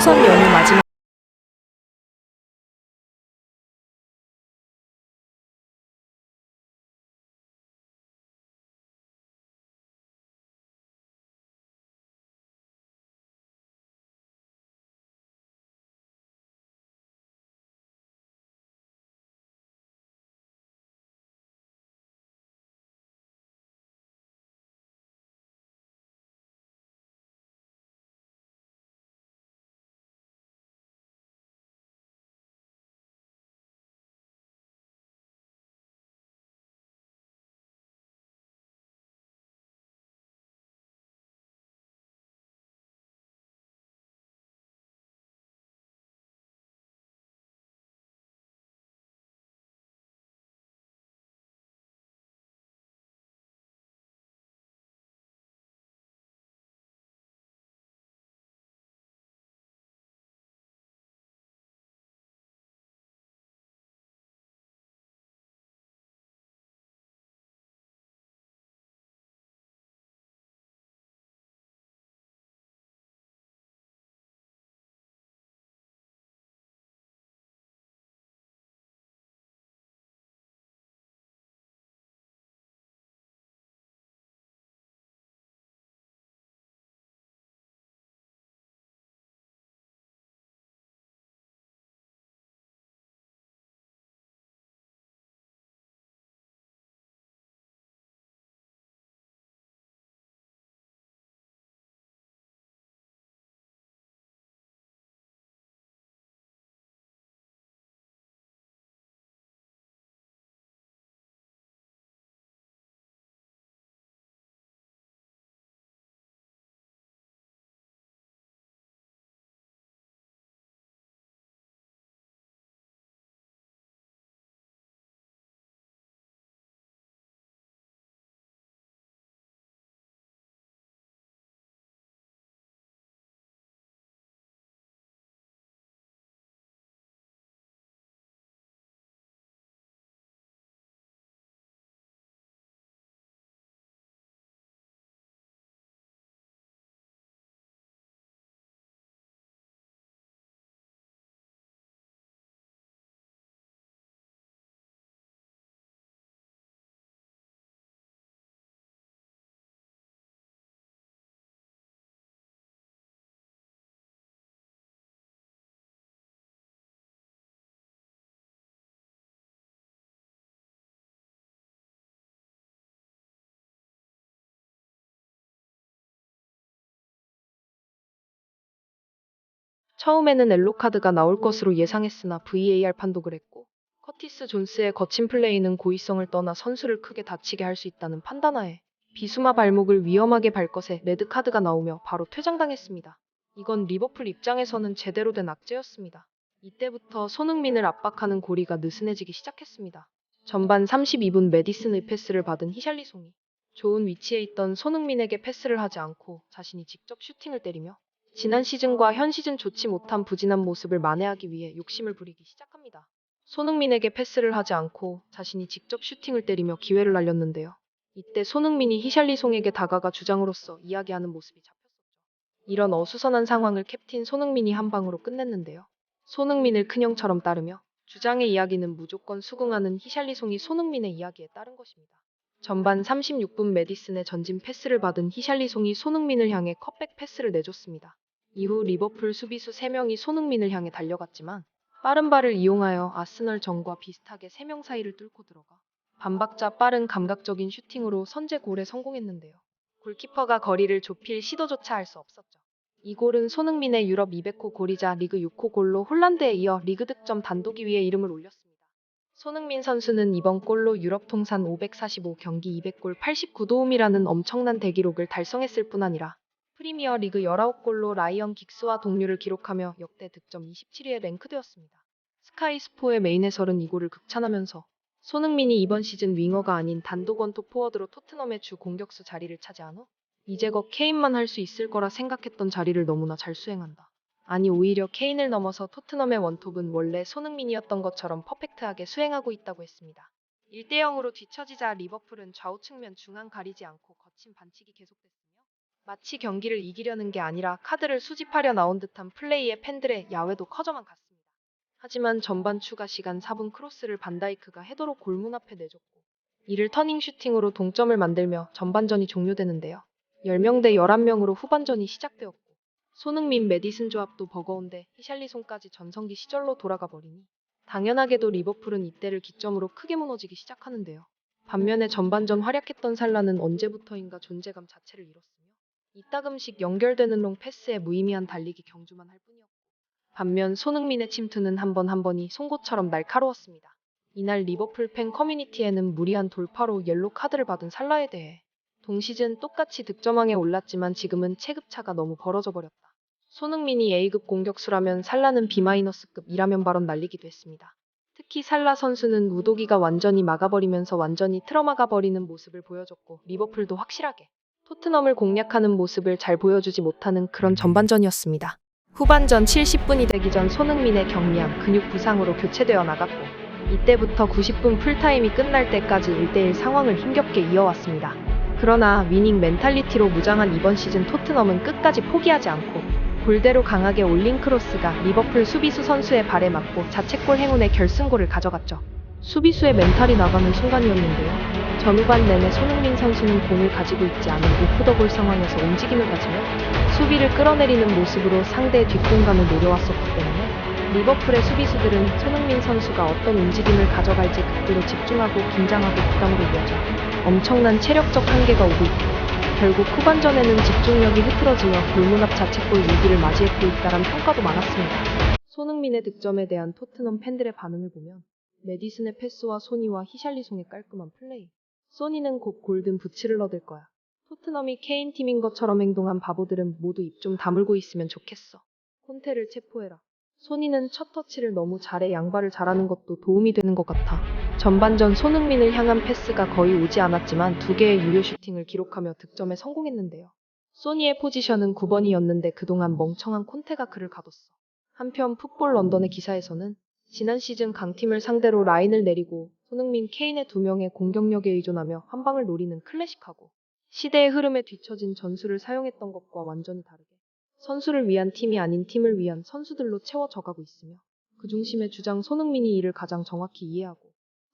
추석 연휴 마지막 처음에는 엘로카드가 나올 것으로 예상했으나 VAR 판독을 했고 커티스 존스의 거친 플레이는 고의성을 떠나 선수를 크게 다치게 할 수 있다는 판단하에 비수마 발목을 위험하게 발 것에 레드카드가 나오며 바로 퇴장당했습니다. 이건 리버풀 입장에서는 제대로 된 악재였습니다. 이때부터 손흥민을 압박하는 고리가 느슨해지기 시작했습니다. 전반 32분 메디슨의 패스를 받은 히샬리송이 좋은 위치에 있던 손흥민에게 패스를 하지 않고 자신이 직접 슈팅을 때리며 지난 시즌과 현 시즌 좋지 못한 부진한 모습을 만회하기 위해 욕심을 부리기 시작합니다. 손흥민에게 패스를 하지 않고 자신이 직접 슈팅을 때리며 기회를 날렸는데요. 이때 손흥민이 히샬리송에게 다가가 주장으로서 이야기하는 모습이 잡혔었죠. 이런 어수선한 상황을 캡틴 손흥민이 한 방으로 끝냈는데요. 손흥민을 큰형처럼 따르며 주장의 이야기는 무조건 수긍하는 히샬리송이 손흥민의 이야기에 따른 것입니다. 전반 36분 메디슨의 전진 패스를 받은 히샬리송이 손흥민을 향해 컷백 패스를 내줬습니다. 이후 리버풀 수비수 3명이 손흥민을 향해 달려갔지만 빠른 발을 이용하여 아스널 전과 비슷하게 3명 사이를 뚫고 들어가 반박자 빠른 감각적인 슈팅으로 선제골에 성공했는데요. 골키퍼가 거리를 좁힐 시도조차 할 수 없었죠. 이 골은 손흥민의 유럽 200호 골이자 리그 6호 골로 홀란드에 이어 리그 득점 단독 2위에 이름을 올렸습니다. 손흥민 선수는 이번 골로 유럽 통산 545경기 200골 89도움이라는 엄청난 대기록을 달성했을 뿐 아니라 프리미어 리그 19골로 라이언 긱스와 동률을 기록하며 역대 득점 27위에 랭크되었습니다. 스카이 스포의 메인 해설은 이 골을 극찬하면서 손흥민이 이번 시즌 윙어가 아닌 단독 원톱 포워드로 토트넘의 주 공격수 자리를 차지한 후 이제 거 케인만 할 수 있을 거라 생각했던 자리를 너무나 잘 수행한다. 아니 오히려 케인을 넘어서 토트넘의 원톱은 원래 손흥민이었던 것처럼 퍼펙트하게 수행하고 있다고 했습니다. 1대 0으로 뒤처지자 리버풀은 좌우 측면 중앙 가리지 않고 거친 반칙이 계속됐으며 마치 경기를 이기려는 게 아니라 카드를 수집하려 나온 듯한 플레이에 팬들의 야외도 커져만 갔습니다. 하지만 전반 추가 시간 4분 크로스를 반다이크가 헤더로 골문 앞에 내줬고 이를 터닝 슈팅으로 동점을 만들며 전반전이 종료되는데요. 10명 대 11명으로 후반전이 시작되었고 손흥민 메디슨 조합도 버거운데 히샬리송까지 전성기 시절로 돌아가 버리니 당연하게도 리버풀은 이때를 기점으로 크게 무너지기 시작하는데요. 반면에 전반전 활약했던 살라는 언제부터인가 존재감 자체를 잃었으며 이따금씩 연결되는 롱 패스에 무의미한 달리기 경주만 할 뿐이었고 반면 손흥민의 침투는 한 번 한 번이 송곳처럼 날카로웠습니다. 이날 리버풀 팬 커뮤니티에는 무리한 돌파로 옐로 카드를 받은 살라에 대해 동시즌 똑같이 득점왕에 올랐지만 지금은 체급차가 너무 벌어져 버렸다. 손흥민이 A급 공격수라면 살라는 B-급이라면 발언 날리기도 했습니다. 특히 살라 선수는 우도기가 완전히 막아버리면서 완전히 틀어막아 버리는 모습을 보여줬고 리버풀도 확실하게 토트넘을 공략하는 모습을 잘 보여주지 못하는 그런 전반전이었습니다. 후반전 70분이 되기 전 손흥민의 경미한 근육 부상으로 교체되어 나갔고 이때부터 90분 풀타임이 끝날 때까지 1대1 상황을 힘겹게 이어왔습니다. 그러나 위닝 멘탈리티로 무장한 이번 시즌 토트넘은 끝까지 포기하지 않고 골대로 강하게 올린 크로스가 리버풀 수비수 선수의 발에 맞고 자책골 행운의 결승골을 가져갔죠. 수비수의 멘탈이 나가는 순간이었는데요. 전후반 내내 손흥민 선수는 공을 가지고 있지 않은 오프더볼 상황에서 움직임을 가지며 수비를 끌어내리는 모습으로 상대의 뒷공간을 노려왔었기 때문에 리버풀의 수비수들은 손흥민 선수가 어떤 움직임을 가져갈지 극도로 집중하고 긴장하고 부담으로 이어져 엄청난 체력적 한계가 오고 있고 결국 후반전에는 집중력이 흐트러지며 골문 앞 자책골 위기를 맞이했고 있다란 평가도 많았습니다. 손흥민의 득점에 대한 토트넘 팬들의 반응을 보면 메디슨의 패스와 소니와 히샬리송의 깔끔한 플레이, 소니는 곧 골든 부츠를 얻을 거야. 토트넘이 케인 팀인 것처럼 행동한 바보들은 모두 입 좀 다물고 있으면 좋겠어. 콘테를 체포해라. 소니는 첫 터치를 너무 잘해 양발을 잘하는 것도 도움이 되는 것 같아. 전반전 손흥민을 향한 패스가 거의 오지 않았지만 2개의 유효 슈팅을 기록하며 득점에 성공했는데요. 소니의 포지션은 9번이었는데 그동안 멍청한 콘테가 그를 가뒀어. 한편 풋볼 런던의 기사에서는 지난 시즌 강팀을 상대로 라인을 내리고 손흥민, 케인의 2명의 공격력에 의존하며 한 방을 노리는 클래식하고 시대의 흐름에 뒤처진 전술을 사용했던 것과 완전히 다르게 선수를 위한 팀이 아닌 팀을 위한 선수들로 채워져가고 있으며 그 중심의 주장 손흥민이 이를 가장 정확히 이해하고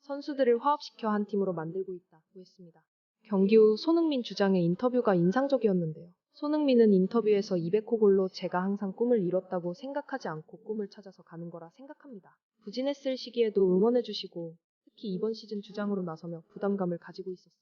선수들을 화합시켜 한 팀으로 만들고 있다고 했습니다. 경기 후 손흥민 주장의 인터뷰가 인상적이었는데요. 손흥민은 인터뷰에서 200호 골로 제가 항상 꿈을 이뤘다고 생각하지 않고 꿈을 찾아서 가는 거라 생각합니다. 부진했을 시기에도 응원해주시고 특히 이번 시즌 주장으로 나서며 부담감을 가지고 있었으나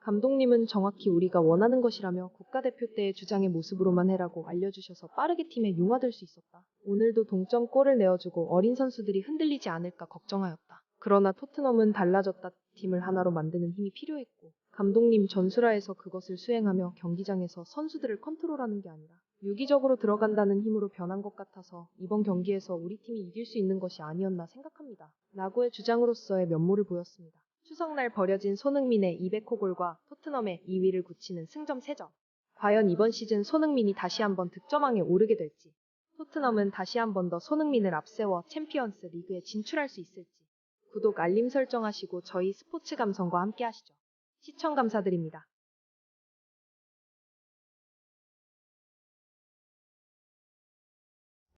감독님은 정확히 우리가 원하는 것이라며 국가대표 때의 주장의 모습으로만 해라고 알려주셔서 빠르게 팀에 융화될 수 있었다. 오늘도 동점골을 내어주고 어린 선수들이 흔들리지 않을까 걱정하였다. 그러나 토트넘은 달라졌다. 팀을 하나로 만드는 힘이 필요했고 감독님 전술하에서 그것을 수행하며 경기장에서 선수들을 컨트롤하는 게 아니라 유기적으로 들어간다는 힘으로 변한 것 같아서 이번 경기에서 우리 팀이 이길 수 있는 것이 아니었나 생각합니다. 라고의 주장으로서의 면모를 보였습니다. 추석날 벌여진 손흥민의 200호 골과 토트넘의 2위를 굳히는 승점 3점. 과연 이번 시즌 손흥민이 다시 한번 득점왕에 오르게 될지, 토트넘은 다시 한번 더 손흥민을 앞세워 챔피언스 리그에 진출할 수 있을지. 구독, 알림 설정하시고 저희 스포츠 감성과 함께 하시죠. 시청 감사드립니다.